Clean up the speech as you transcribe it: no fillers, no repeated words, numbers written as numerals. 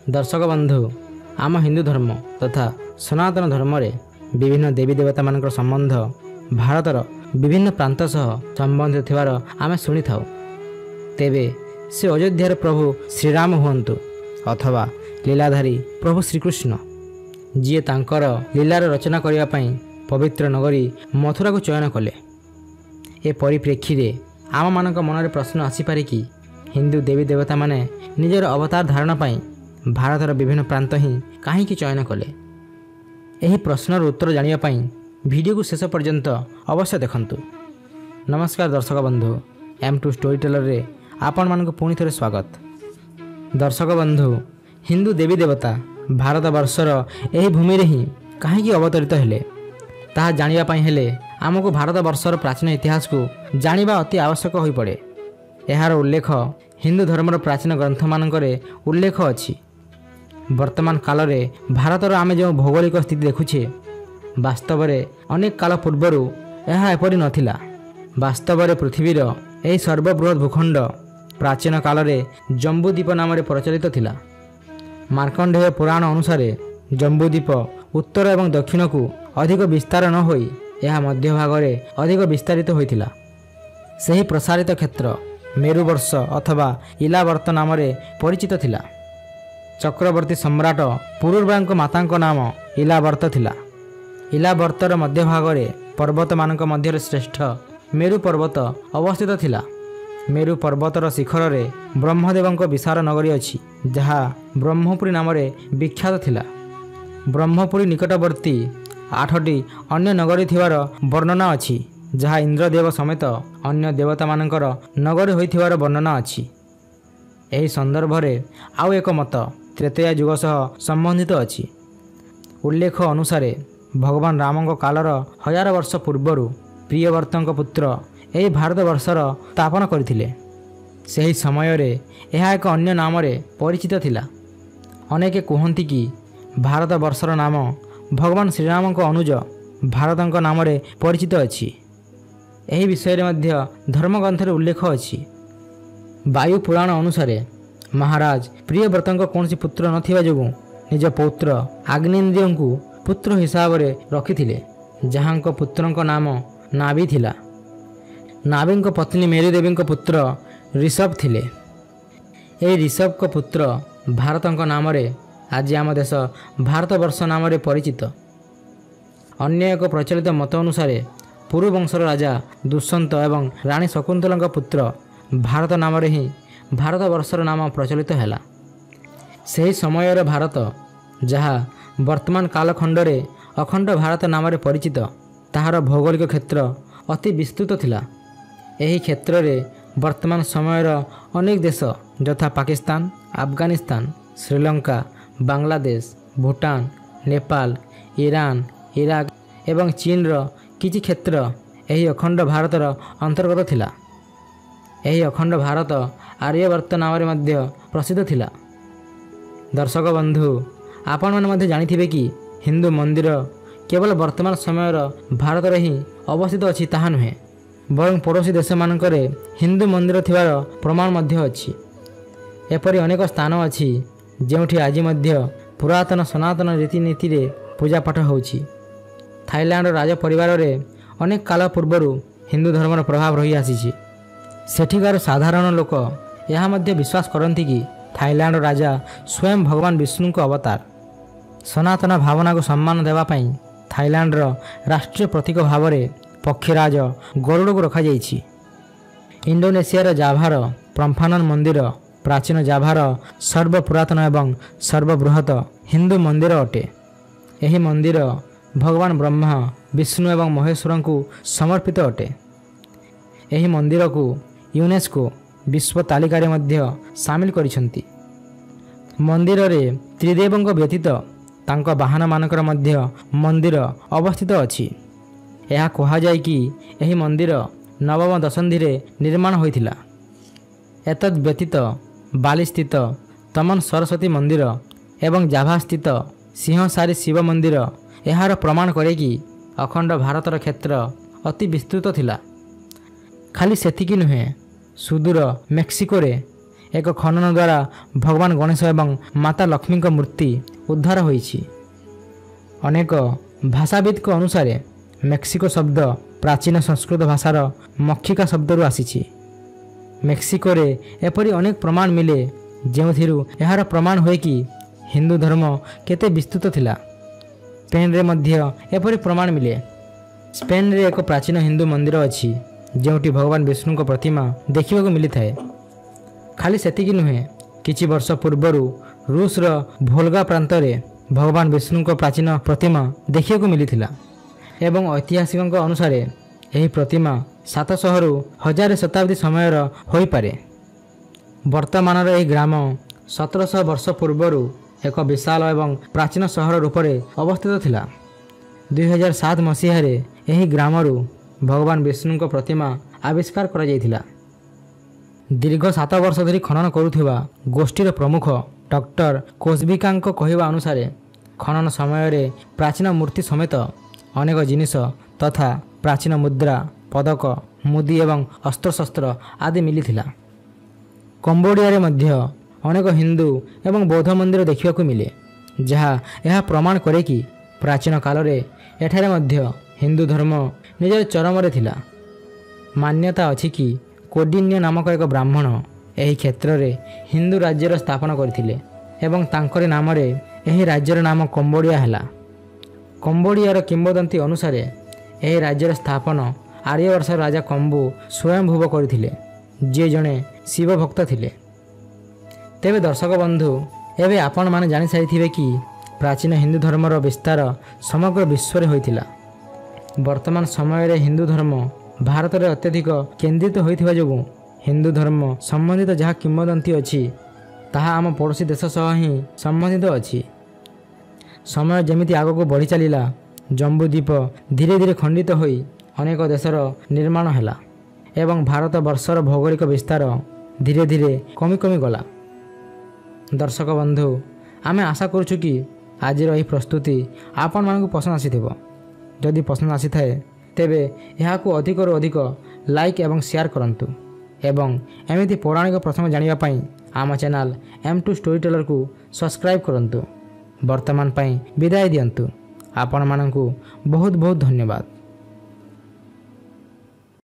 दर्शक बंधु आम हिंदू धर्म तथा सनातन धर्म विभिन्न देवी देवता मान संबंध भारतर विभिन्न प्रांत सह संबंधित थिबार आमे शुणी थाउ। तेबे से अयोध्यार प्रभु श्रीराम हुअन्तु अथवा लीलाधारी प्रभु श्रीकृष्ण जी तांकर लीलार रचना करने पई पवित्र नगरी मथुरा को चयन कले। ए परिप्रेक्षी रे आम मानक मनरे प्रश्न आसीपारे कि हिंदू देवी देवता माने निजर अवतार धारण पई भारतर विभिन्न प्रांत ही कहीं चयन कले। यही प्रश्नर उत्तर जानिया पई वीडियो को शेष पर्यंत अवश्य देखंतु। नमस्कार दर्शक बंधु, M2 स्टोरी टेलर रे आपण मानक पुणी थरे स्वागत। दर्शक बंधु, हिंदू देवी देवता भारत वर्षर यही भूमि रे ही कहीं अवतरित हेले ताहा जानिया पई हेले आमको भारत वर्षर प्राचीन इतिहास को जानिबा अति आवश्यक होई पड़े। एहार उल्लेख हिंदू धर्मर प्राचीन ग्रंथ मानकरे उल्लेख अछि। वर्तमान काल रे भारतर आमे जो भौगोलिक स्थिति देखुछे वास्तव रे अनेक काल पूर्वरु एहा एपरि नथिला। वास्तव रे पृथ्वीर एही सर्वबृहत भूखंड प्राचीन काल रे जम्बूद्वीप नाम रे प्रचलित थिला। मार्कंडेय पुराण अनुसार जम्बूद्वीप उत्तर एवं दक्षिण को अधिक विस्तार न होई यह मध्य भाग रे अधिक विस्तारित होइथिला। सही प्रसारित क्षेत्र मेरुवर्ष अथवा इलावर्त नाम रे परिचित थिला। चक्रवर्ती सम्राट पुरुरबांक मातांक नाम इलावर्त थिला। इलावर्तर मध्य भाग रे पर्वत मानक मध्य श्रेष्ठ मेरु पर्वत अवस्थित थिला। मेरु पर्वतर शिखर रे ब्रह्मदेवंक विशाल नगरी अछि जहा ब्रह्मपुरी नाम रे विख्यात थिला। ब्रह्मपुरी निकटवर्ती 8टी अन्य नगरी थिवार वर्णना अछि जहा इंद्रदेव समेत अन्य देवता मानकर नगरी होइथिवार वर्णना अछि। एही संदर्भ रे आउ एक मत त्रेतया युग सह संबंधित अछि। उल्लेख अनुसार भगवान रामंक कालर 1000 वर्ष पूर्वरु प्रियवर्तक पुत्र एही भारत वर्षर स्थापन करथिले। सही समय रे यह एक अन्य नाम रे परिचित थिला। अनेके कहंती कि भारत वर्षर नाम भगवान श्रीरामंक अनुज भारतंक नाम रे परिचित अछि। एही विषय रे मध्य धर्मग्रंथ रे उल्लेख अछि। वायु पुराण अनुसार महाराज प्रियव्रतंक कौनसी पुत्र नथिबा जोगु निज पौत्र अग्निन्द्रिय को पुत्र हिसाब रे रखिथिले जहांक पुत्रंक नाम नाभि थिला। नाभिंक पत्नी मेरुदेवींक पुत्र ऋषभ थिले। ए ऋषभ को पुत्र भारतंक नाम रे आज आम देश भारत वर्ष नाम रे परिचित। अन्य एक प्रचलित मत अनुसार पुरुवंशर राजा दुष्यंत एवं रानी शकुंतलंक पुत्र भारत नाम रे ही भारत वर्षर नाम प्रचलित हैला। सही समय भारत जहा वर्तमान कालखंड रे अखंड भारत नाम रे परिचित ताहार भौगोलिक क्षेत्र अति विस्तृत थिला। एही क्षेत्र रे वर्तमान समयर अनेक देश यथा पाकिस्तान, अफगानिस्तान, श्रीलंका, बांग्लादेश, भूटान, नेपाल, ईरान, इराक एवं चीन रो किछि क्षेत्र एही अखंड भारतर अंतर्गत थिला। एही अखंड भारत आर्यवर्त नाम रे मध्य प्रसिद्ध थिला। दर्शक बंधु, आपण माने मध्य जानिथिबे कि हिंदू मंदिर केवल वर्तमान समयर भारत रे ही अवस्थित अछि ताहा नुहे बरं पड़ोशी देश मानकरे हिंदू मंदिर थिबार प्रमाण मध्य अछि। एपरि अनेक स्थान अछि जेउठी आज मध्य पुरातन सनातन रीतिनीति रे पूजा पाठ होउछि। थाईलैंड राज परिवार रे अनेक काल पूर्वरु हिंदू धर्मर प्रभाव रही आसीछि। सेठिकार साधारण लोक यह मध्य विश्वास करती कि थाईलैंड राजा स्वयं भगवान विष्णु को अवतार। सनातन भावना को सम्मान देवा पई थाईलैंड रो राष्ट्रीय प्रतीक भाव में पक्षीराज गरुड़ को रखा जाइछि। इंडोनेशिया जाभार प्रम्फानन मंदिर प्राचीन जाभार सर्वपुरातन एवं सर्वबृहत हिंदू मंदिर अटे। यही मंदिर भगवान ब्रह्मा विष्णु एवं महेश्वर को समर्पित अटे। यही मंदिर को यूनेस्को विश्व तालिका रे मध्य सामिल करिसंती। मंदिर रे त्रिदेवंक व्यतीत तांको वाहन मानकर मध्य मंदिर अवस्थित अछि। यह कहा जाय कि यही मंदिर नवम दशंधि रे निर्माण होइथिला। एतद व्यतीत बाली स्थित तमन सरस्वती मंदिर एवं जाभा स्थित सिंहसारी शिव मंदिर यार प्रमाण करे कि अखंड भारतर क्षेत्र अति विस्तृत थिला। खाली सेतिकी नुहे सुदूर मेक्सिको रे ଏକ ଖନନ ଦ୍ୱାରା ଭଗବାନ ଗଣେଶ ଏବଂ ମାତା ଲକ୍ଷ୍ମୀଙ୍କ ମୂର୍ତ୍ତି ଉଦ୍ଧାର ହୋଇଛି। ଅନେକ ଭାଷାବିତ୍ଙ୍କ ଅନୁସାରେ ମେକ୍ସିକୋ ଶବ୍ଦ ପ୍ରାଚୀନ ସଂସ୍କୃତ ଭାଷାର ମକ୍ଷିକା ଶବ୍ଦରୁ ଆସିଛି। ମେକ୍ସିକୋରେ ଏପରି ଅନେକ ପ୍ରମାଣ ମିଳେ ଯେଉଁଥିରୁ ଏହାର ପ୍ରମାଣ ହୁଏ କି ହିନ୍ଦୁ ଧର୍ମ କେତେ ବିସ୍ତୃତ ଥିଲା। ସ୍ପେନ୍ରେ ମଧ୍ୟ ଏପରି ପ୍ରମାଣ ମିଳେ। ସ୍ପେନ୍ରେ ଏକ ପ୍ରାଚୀନ ହିନ୍ଦୁ ମନ୍ଦିର ଅଛି ଯେଉଁଠି ଭଗବାନ ବିଷ୍ଣୁଙ୍କ ପ୍ରତିମା ଦେଖିବାକୁ ମିଳିଥାଏ। ଖାଲି ସେତିକି ନୁହେଁ, କିଛି ବର୍ଷ ପୂର୍ବରୁ ରୁଷର ଭୋଲଗା ପ୍ରାନ୍ତରେ ଭଗବାନ ବିଷ୍ଣୁଙ୍କ ପ୍ରାଚୀନ ପ୍ରତିମା ଦେଖିବାକୁ ମିଳିଥିଲା ଏବଂ ଐତିହାସିକଙ୍କ ଅନୁସାରେ ଏହି ପ୍ରତିମା 700ରୁ 1000 ଶତାବ୍ଦୀ ସମୟର ହୋଇପାରେ। ବର୍ତ୍ତମାନର ଏହି ଗ୍ରାମ 1700 ବର୍ଷ ପୂର୍ବରୁ ଏକ ବିଶାଳ ଏବଂ ପ୍ରାଚୀନ ସହର ରୂପରେ ଅବସ୍ଥିତ ଥିଲା। 2007 ମସିହାରେ ଏହି ଗ୍ରାମରୁ ଭଗବାନ ବିଷ୍ଣୁଙ୍କ ପ୍ରତିମା ଆବିଷ୍କାର କରାଯାଇଥିଲା। ଦୀର୍ଘ 7 ବର୍ଷ ଧରି ଖନନ କରୁଥିବା ଗୋଷ୍ଠୀର ପ୍ରମୁଖ ଡକ୍ଟର କୋସବିକାଙ୍କ କହିବା ଅନୁସାରେ ଖନନ ସମୟରେ ପ୍ରାଚୀନ ମୂର୍ତ୍ତି ସମେତ ଅନେକ ଜିନିଷ ତଥା ପ୍ରାଚୀନ ମୁଦ୍ରା, ପଦକ, ମୁଦି ଏବଂ ଅସ୍ତ୍ରଶସ୍ତ୍ର ଆଦି ମିଳିଥିଲା। କମ୍ବୋଡ଼ିଆରେ ମଧ୍ୟ ଅନେକ ହିନ୍ଦୁ ଏବଂ ବୌଦ୍ଧ ମନ୍ଦିର ଦେଖିବାକୁ ମିଳେ, ଯାହା ଏହା ପ୍ରମାଣ କରେ କି ପ୍ରାଚୀନ କାଳରେ ଏଠାରେ ମଧ୍ୟ ହିନ୍ଦୁ ଧର୍ମ ନିଜର ଚରମରେ ଥିଲା। ମାନ୍ୟତା ଅଛି କି କୌଣ୍ଡିନ୍ୟ ନାମକ ଏକ ବ୍ରାହ୍ମଣ ଏହି କ୍ଷେତ୍ରରେ ହିନ୍ଦୁ ରାଜ୍ୟର ସ୍ଥାପନ କରିଥିଲେ ଏବଂ ତାଙ୍କରି ନାମରେ ଏହି ରାଜ୍ୟର ନାମ କମ୍ବୋଡ଼ିଆ ହେଲା। କମ୍ବୋଡ଼ିଆର କିମ୍ବଦନ୍ତୀ ଅନୁସାରେ ଏହି ରାଜ୍ୟର ସ୍ଥାପନ ଆର୍ଯ୍ୟବର୍ଷର ରାଜା କମ୍ବୁ ସ୍ୱୟଂଭୂବ କରିଥିଲେ, ଯିଏ ଜଣେ ଶିବ ଭକ୍ତ ଥିଲେ। ତେବେ ଦର୍ଶକ ବନ୍ଧୁ, ଏବେ ଆପଣମାନେ ଜାଣିସାରିଥିବେ କି ପ୍ରାଚୀନ ହିନ୍ଦୁ ଧର୍ମର ବିସ୍ତାର ସମଗ୍ର ବିଶ୍ୱରେ ହୋଇଥିଲା। ବର୍ତ୍ତମାନ ସମୟରେ ହିନ୍ଦୁ ଧର୍ମ ଭାରତରେ ଅତ୍ୟଧିକ କେନ୍ଦ୍ରିତ ହୋଇଥିବା ଯୋଗୁଁ ହିନ୍ଦୁ ଧର୍ମ ସମ୍ବନ୍ଧିତ ଯାହା କିମ୍ବଦନ୍ତୀ ଅଛି ତାହା ଆମ ପଡ଼ୋଶୀ ଦେଶ ସହ ହିଁ ସମ୍ବନ୍ଧିତ ଅଛି। ସମୟ ଯେମିତି ଆଗକୁ ବଢ଼ି ଚାଲିଲା, ଜମ୍ବୁଦ୍ୱୀପ ଧୀରେ ଧୀରେ ଖଣ୍ଡିତ ହୋଇ ଅନେକ ଦେଶର ନିର୍ମାଣ ହେଲା ଏବଂ ଭାରତବର୍ଷର ଭୌଗୋଳିକ ବିସ୍ତାର ଧୀରେ ଧୀରେ କମି କମି ଗଲା। ଦର୍ଶକ ବନ୍ଧୁ, ଆମେ ଆଶା କରୁଛୁ କି ଆଜିର ଏହି ପ୍ରସ୍ତୁତି ଆପଣମାନଙ୍କୁ ପସନ୍ଦ ଆସିଥିବ। ଯଦି ପସନ୍ଦ ଆସିଥାଏ ତେବେ ଏହାକୁ ଅଧିକରୁ ଅଧିକ ଲାଇକ୍ ଏବଂ ସେୟାର କରନ୍ତୁ ଏବଂ ଏମିତି ପୌରାଣିକ ପ୍ରସଙ୍ଗ ଜାଣିବା ପାଇଁ ଆମ ଚ୍ୟାନେଲ M2 ଷ୍ଟୋରି ଟେଲରକୁ ସବସ୍କ୍ରାଇବ୍ କରନ୍ତୁ। ବର୍ତ୍ତମାନ ପାଇଁ ବିଦାୟ ଦିଅନ୍ତୁ। ଆପଣମାନଙ୍କୁ ବହୁତ ବହୁତ ଧନ୍ୟବାଦ।